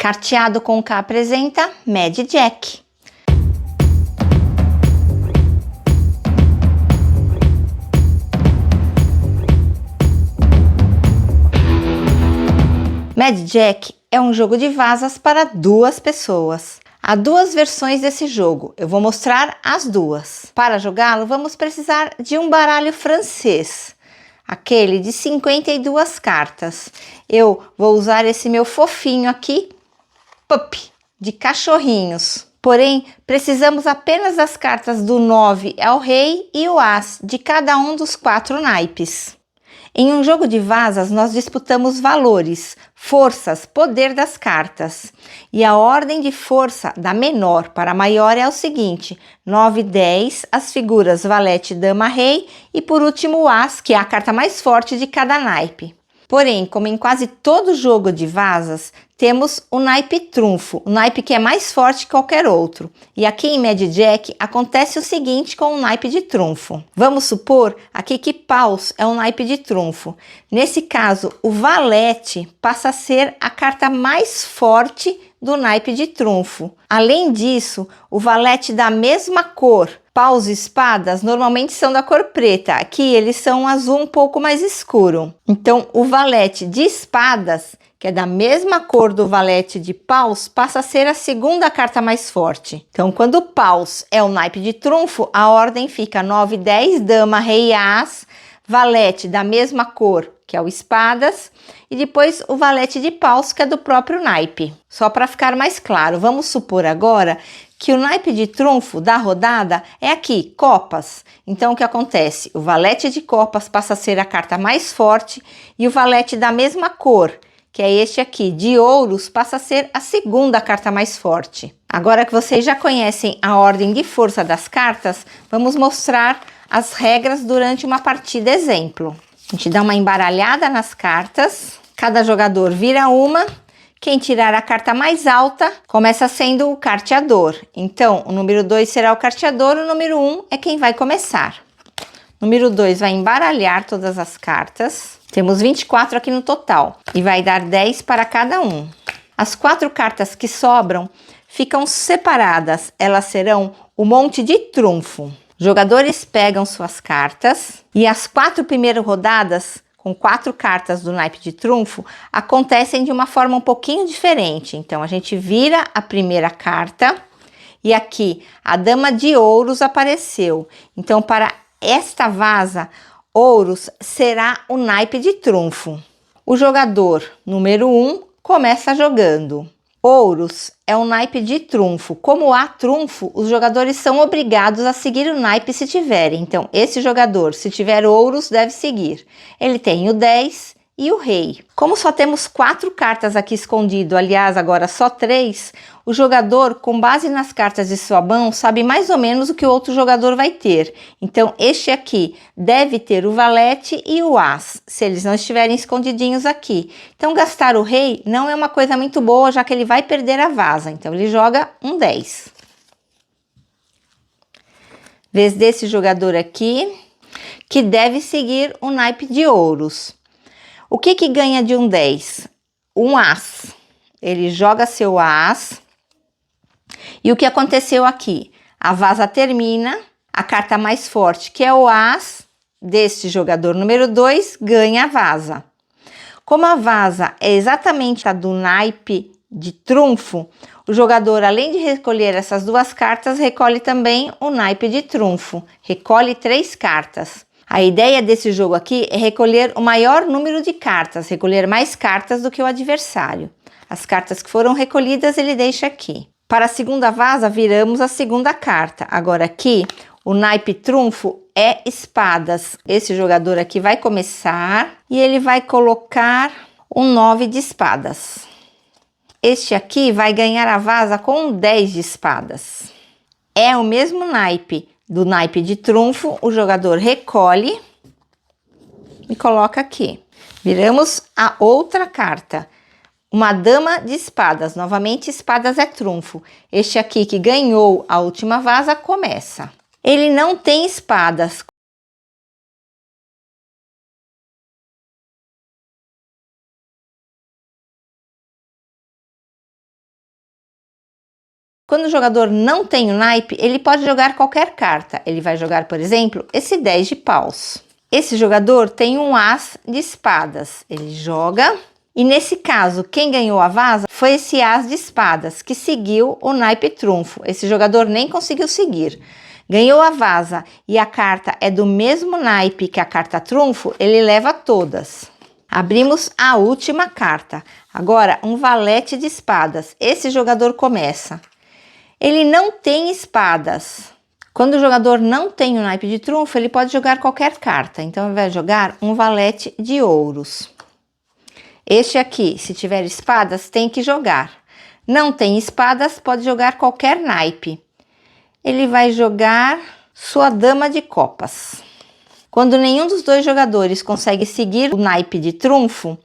Carteado com K apresenta Mad Jack. Mad Jack é um jogo de vazas para duas pessoas. Há duas versões desse jogo, eu vou mostrar as duas. Para jogá-lo, vamos precisar de um baralho francês, aquele de 52 cartas. Eu vou usar esse meu fofinho aqui, Pup, de cachorrinhos. Porém, precisamos apenas das cartas do 9 ao rei e o as de cada um dos 4 naipes. Em um jogo de vazas, nós disputamos valores, forças, poder das cartas. E a ordem de força da menor para a maior é o seguinte: 9 e 10, as figuras valete, dama, rei e por último o as, que é a carta mais forte de cada naipe. Porém, como em quase todo jogo de vazas, temos o naipe trunfo, o naipe que é mais forte que qualquer outro. E aqui em Mad Jack acontece o seguinte com o naipe de trunfo. Vamos supor aqui que paus é um naipe de trunfo. Nesse caso, o valete passa a ser a carta mais forte do naipe de trunfo. Além disso, o valete da mesma cor, paus e espadas, normalmente são da cor preta. Aqui eles são um azul um pouco mais escuro. Então, o valete de espadas, que é da mesma cor do valete de paus, passa a ser a segunda carta mais forte. Então, quando paus é o naipe de trunfo, a ordem fica 9, 10, dama, rei e as, valete da mesma cor, que é o espadas, e depois o valete de paus, que é do próprio naipe. Só para ficar mais claro, vamos supor agora que o naipe de trunfo da rodada é aqui, copas. Então, o que acontece? O valete de copas passa a ser a carta mais forte e o valete da mesma cor, que é este aqui, de ouros, passa a ser a segunda carta mais forte. Agora que vocês já conhecem a ordem de força das cartas, vamos mostrar as regras durante uma partida exemplo. A gente dá uma embaralhada nas cartas, cada jogador vira uma. Quem tirar a carta mais alta começa sendo o carteador. Então, o número 2 será o carteador, o número 1 é quem vai começar. O número 2 vai embaralhar todas as cartas. Temos 24 aqui no total e vai dar 10 para cada um. As 4 cartas que sobram ficam separadas, elas serão o monte de trunfo. Jogadores pegam suas cartas e as 4 primeiras rodadas, com 4 cartas do naipe de trunfo, acontecem de uma forma um pouquinho diferente. Então, a gente vira a primeira carta e aqui a dama de ouros apareceu. Então, para esta vaza, ouros será o naipe de trunfo. O jogador número 1 começa jogando. Ouros é um naipe de trunfo. Como há trunfo, os jogadores são obrigados a seguir o naipe se tiverem. Então, esse jogador, se tiver ouros, deve seguir. Ele tem o 10 e o rei. Como só temos 4 cartas aqui escondido, aliás, agora só 3, o jogador, com base nas cartas de sua mão, sabe mais ou menos o que o outro jogador vai ter. Então, este aqui deve ter o valete e o as, se eles não estiverem escondidinhos aqui. Então, gastar o rei não é uma coisa muito boa, já que ele vai perder a vaza. Então, ele joga um 10. Vez desse jogador aqui, que deve seguir o naipe de ouros. O que que ganha de um 10? Um as. Ele joga seu as. E o que aconteceu aqui? A vaza termina, a carta mais forte, que é o as, deste jogador número 2, ganha a vaza. Como a vaza é exatamente a do naipe de trunfo, o jogador, além de recolher essas 2 cartas, recolhe também o naipe de trunfo. Recolhe 3 cartas. A ideia desse jogo aqui é recolher o maior número de cartas, recolher mais cartas do que o adversário. As cartas que foram recolhidas ele deixa aqui. Para a segunda vaza, viramos a segunda carta. Agora aqui, o naipe trunfo é espadas. Esse jogador aqui vai começar e ele vai colocar um 9 de espadas. Este aqui vai ganhar a vaza com um 10 de espadas. É o mesmo naipe do naipe de trunfo, o jogador recolhe e coloca aqui. Viramos a outra carta, uma dama de espadas. Novamente, espadas é trunfo. Este aqui que ganhou a última vaza começa. Ele não tem espadas. Quando o jogador não tem o naipe, ele pode jogar qualquer carta. Ele vai jogar, por exemplo, esse 10 de paus. Esse jogador tem um as de espadas. Ele joga e nesse caso, quem ganhou a vaza foi esse as de espadas, que seguiu o naipe trunfo. Esse jogador nem conseguiu seguir. Ganhou a vaza e a carta é do mesmo naipe que a carta trunfo, ele leva todas. Abrimos a última carta. Agora, um valete de espadas. Esse jogador começa. Ele não tem espadas. Quando o jogador não tem o naipe de trunfo, ele pode jogar qualquer carta. Então, ele vai jogar um valete de ouros. Este aqui, se tiver espadas, tem que jogar. Não tem espadas, pode jogar qualquer naipe. Ele vai jogar sua dama de copas. Quando nenhum dos dois jogadores consegue seguir o naipe de trunfo,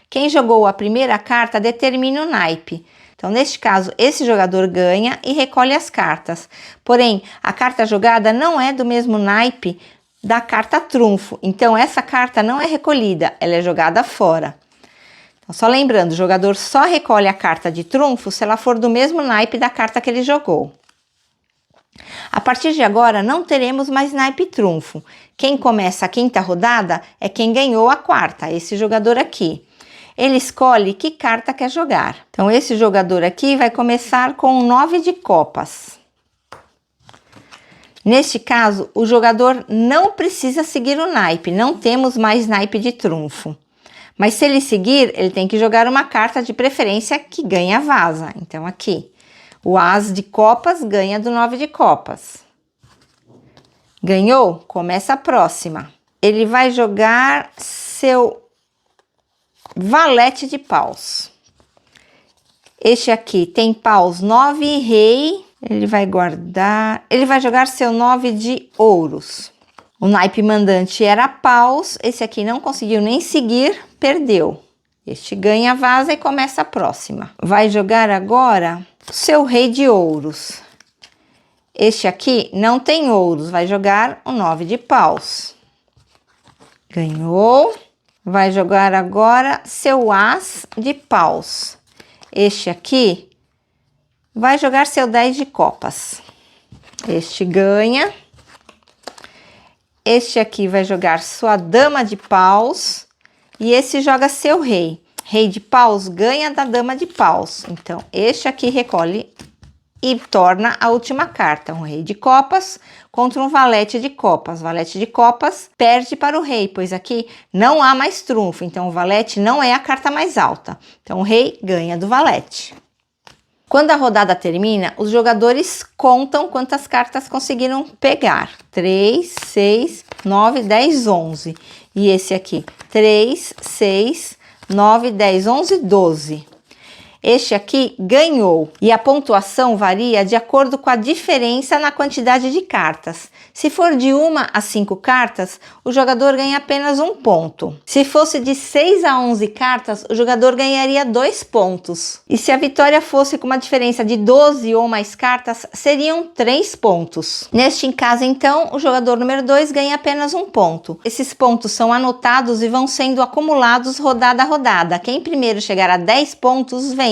quem jogou a primeira carta determina o naipe. Então, neste caso, esse jogador ganha e recolhe as cartas. Porém, a carta jogada não é do mesmo naipe da carta trunfo. Então, essa carta não é recolhida, ela é jogada fora. Então, só lembrando, o jogador só recolhe a carta de trunfo se ela for do mesmo naipe da carta que ele jogou. A partir de agora, não teremos mais naipe trunfo. Quem começa a quinta rodada é quem ganhou a quarta, esse jogador aqui. Ele escolhe que carta quer jogar. Então, esse jogador aqui vai começar com 9 de copas. Neste caso, o jogador não precisa seguir o naipe, não temos mais naipe de trunfo. Mas se ele seguir, ele tem que jogar uma carta de preferência que ganha a vaza. Então, aqui, o as de copas ganha do 9 de copas. Ganhou? Começa a próxima. Ele vai jogar seu valete de paus. Este aqui tem paus 9 e rei. Ele vai guardar. Ele vai jogar seu 9 de ouros. O naipe mandante era paus. Esse aqui não conseguiu nem seguir, perdeu. Este ganha a vaza e começa a próxima. Vai jogar agora seu rei de ouros. Este aqui não tem ouros, vai jogar o 9 de paus. Ganhou. Vai jogar agora seu as de paus. Este aqui vai jogar seu 10 de copas. Este ganha. Este aqui vai jogar sua dama de paus. E esse joga seu rei. Rei de paus ganha da dama de paus. Então, este aqui recolhe e torna a última carta. Um rei de copas contra um valete de copas. Valete de copas perde para o rei, pois aqui não há mais trunfo. Então, o valete não é a carta mais alta. Então, o rei ganha do valete. Quando a rodada termina, os jogadores contam quantas cartas conseguiram pegar. 3, 6, 9, 10, 11. E esse aqui, 3, 6, 9, 10, 11, 12. Este aqui ganhou e a pontuação varia de acordo com a diferença na quantidade de cartas. Se for de 1 a 5 cartas, o jogador ganha apenas 1 ponto. Se fosse de 6 a 11 cartas, o jogador ganharia 2 pontos. E se a vitória fosse com uma diferença de 12 ou mais cartas, seriam 3 pontos. Neste caso, então, o jogador número 2 ganha apenas 1 ponto. Esses pontos são anotados e vão sendo acumulados rodada a rodada. Quem primeiro chegar a 10 pontos vence.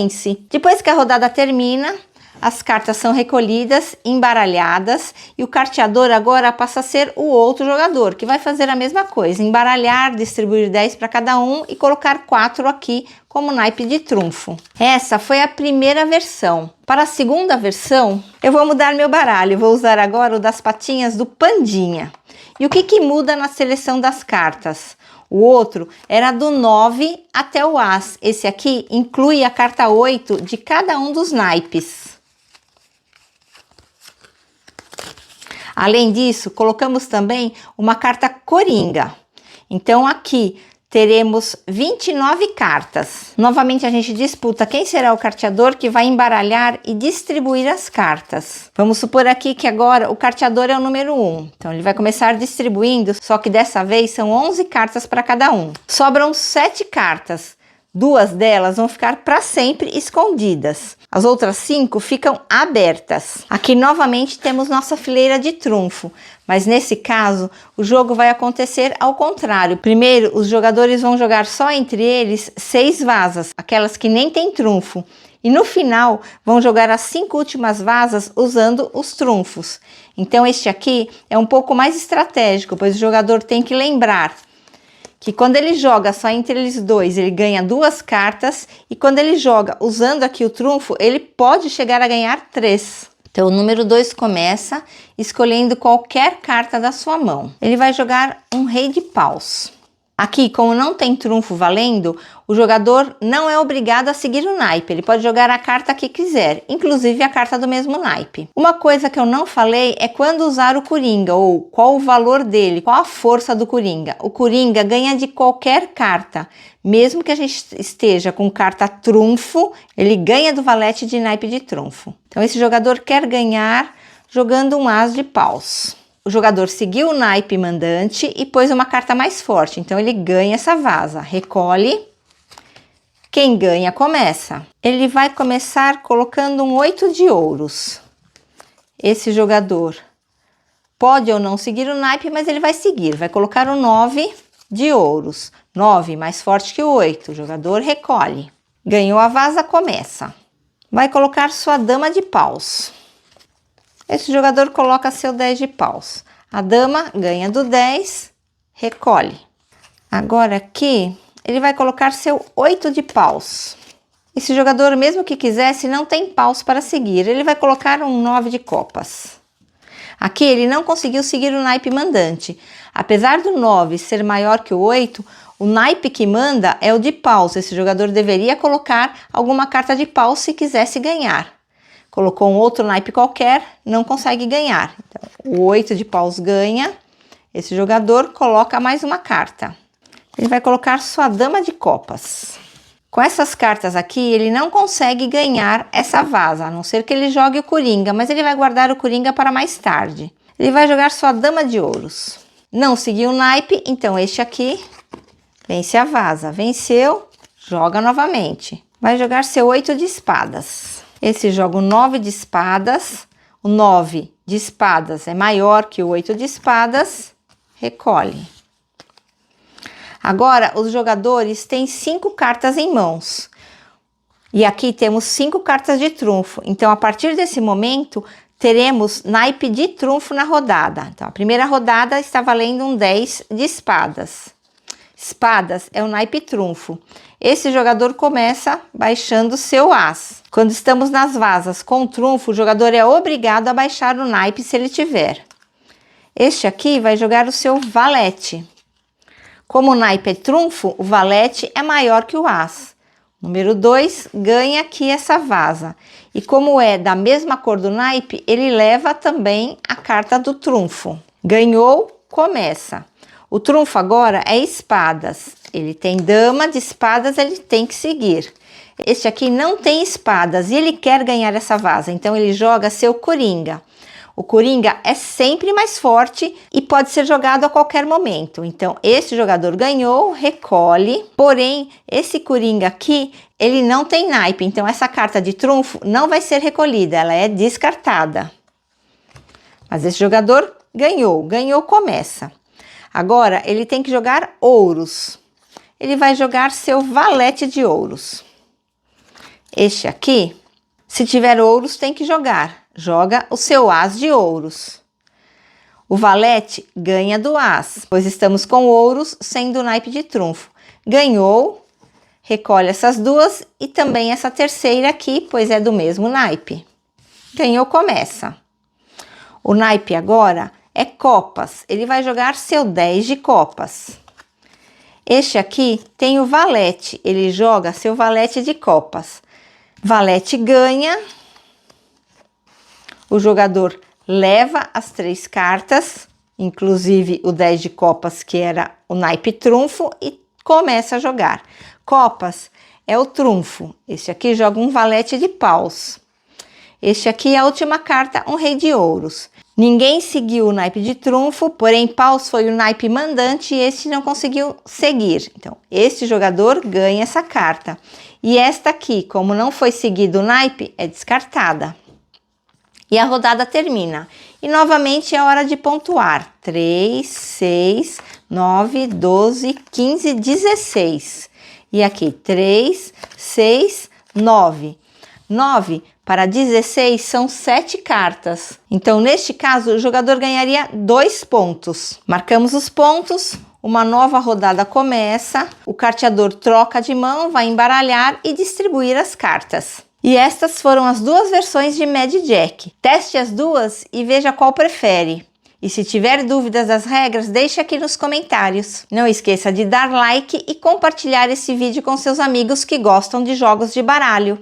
Depois que a rodada termina, as cartas são recolhidas, embaralhadas e o carteador agora passa a ser o outro jogador, que vai fazer a mesma coisa, embaralhar, distribuir 10 para cada um e colocar 4 aqui como naipe de trunfo. Essa foi a primeira versão. Para a segunda versão, eu vou mudar meu baralho, vou usar agora o das patinhas do Pandinha. E o que muda na seleção das cartas? O outro era do 9 até o as. Esse aqui inclui a carta 8 de cada um dos naipes. Além disso, colocamos também uma carta coringa. Então, aqui teremos 29 cartas. Novamente, a gente disputa quem será o carteador que vai embaralhar e distribuir as cartas. Vamos supor aqui que agora o carteador é o número 1. Então, ele vai começar distribuindo, só que dessa vez são 11 cartas para cada um. Sobram 7 cartas. 2 delas vão ficar para sempre escondidas. As outras 5 ficam abertas. Aqui novamente temos nossa fileira de trunfo, mas nesse caso o jogo vai acontecer ao contrário. Primeiro, os jogadores vão jogar só entre eles 6 vazas, aquelas que nem tem trunfo, E no final, vão jogar as 5 últimas vazas usando os trunfos. Então, este aqui é um pouco mais estratégico, pois o jogador tem que lembrar que quando ele joga só entre eles dois, ele ganha 2 cartas. E quando ele joga usando aqui o trunfo, ele pode chegar a ganhar 3. Então, o número 2 começa escolhendo qualquer carta da sua mão. Ele vai jogar um rei de paus. Aqui, como não tem trunfo valendo, o jogador não é obrigado a seguir o naipe. Ele pode jogar a carta que quiser, inclusive a carta do mesmo naipe. Uma coisa que eu não falei é quando usar o coringa, ou qual o valor dele, qual a força do coringa. O coringa ganha de qualquer carta. Mesmo que a gente esteja com carta trunfo, ele ganha do valete de naipe de trunfo. Então, esse jogador quer ganhar jogando um as de paus. O jogador seguiu o naipe mandante e pôs uma carta mais forte, então ele ganha essa vaza. Recolhe. Quem ganha começa. Ele vai começar colocando um 8 de ouros. Esse jogador pode ou não seguir o naipe, mas ele vai seguir. Vai colocar um 9 de ouros. 9 mais forte que o 8. O jogador recolhe. Ganhou a vaza, começa. Vai colocar sua dama de paus. Esse jogador coloca seu 10 de paus. A dama ganha do 10, recolhe. Agora aqui, ele vai colocar seu 8 de paus. Esse jogador, mesmo que quisesse, não tem paus para seguir. Ele vai colocar um 9 de copas. Aqui ele não conseguiu seguir o naipe mandante. Apesar do 9 ser maior que o 8, o naipe que manda é o de paus. Esse jogador deveria colocar alguma carta de paus se quisesse ganhar. Colocou um outro naipe qualquer, não consegue ganhar. Então, o 8 de paus ganha. Esse jogador coloca mais uma carta. Ele vai colocar sua dama de copas. Com essas cartas aqui, ele não consegue ganhar essa vaza, a não ser que ele jogue o coringa, mas ele vai guardar o coringa para mais tarde. Ele vai jogar sua dama de ouros. Não seguiu o naipe, então este aqui vence a vaza. Venceu, joga novamente. Vai jogar seu 8 de espadas. Esse joga o 9 de espadas. O 9 de espadas é maior que o 8 de espadas. Recolhe. Agora, os jogadores têm 5 cartas em mãos. E aqui temos 5 cartas de trunfo. Então, a partir desse momento, teremos naipe de trunfo na rodada. Então, a primeira rodada está valendo um 10 de espadas. Espadas é o naipe trunfo. Esse jogador começa baixando seu as. Quando estamos nas vazas com trunfo, o jogador é obrigado a baixar o naipe se ele tiver. Este aqui vai jogar o seu valete. Como o naipe é trunfo, o valete é maior que o as. Número 2 ganha aqui essa vaza. E como é da mesma cor do naipe, ele leva também a carta do trunfo. Ganhou, começa. O trunfo agora é espadas. Ele tem dama de espadas, ele tem que seguir. Este aqui não tem espadas e ele quer ganhar essa vaza, então ele joga seu coringa. O coringa é sempre mais forte e pode ser jogado a qualquer momento. Então, esse jogador ganhou, recolhe. Porém, esse coringa aqui, ele não tem naipe. Então, essa carta de trunfo não vai ser recolhida, ela é descartada. Mas esse jogador ganhou. Ganhou, começa. Agora, ele tem que jogar ouros. Ele vai jogar seu valete de ouros. Este aqui, se tiver ouros, tem que jogar. Joga o seu as de ouros. O valete ganha do as, pois estamos com ouros sendo o naipe de trunfo. Ganhou, recolhe essas duas e também essa terceira aqui, pois é do mesmo naipe. Ganhou, começa. O naipe agora é copas, ele vai jogar seu 10 de copas. Este aqui tem o valete, ele joga seu valete de copas. Valete ganha. O jogador leva as 3 cartas, inclusive o 10 de copas, que era o naipe trunfo, e começa a jogar. Copas é o trunfo. Este aqui joga um valete de paus. Este aqui é a última carta, um rei de ouros. Ninguém seguiu o naipe de trunfo, porém paus foi o naipe mandante e este não conseguiu seguir. Então, este jogador ganha essa carta. E esta aqui, como não foi seguido o naipe, é descartada. E a rodada termina. E novamente é hora de pontuar. 3, 6, 9, 12, 15, 16. E aqui 3, 6, 9. 9 para 16 são 7 cartas. Então, neste caso, o jogador ganharia 2 pontos. Marcamos os pontos, uma nova rodada começa, o carteador troca de mão, vai embaralhar e distribuir as cartas. E estas foram as duas versões de Mad Jack. Teste as duas e veja qual prefere. E se tiver dúvidas das regras, deixe aqui nos comentários. Não esqueça de dar like e compartilhar esse vídeo com seus amigos que gostam de jogos de baralho.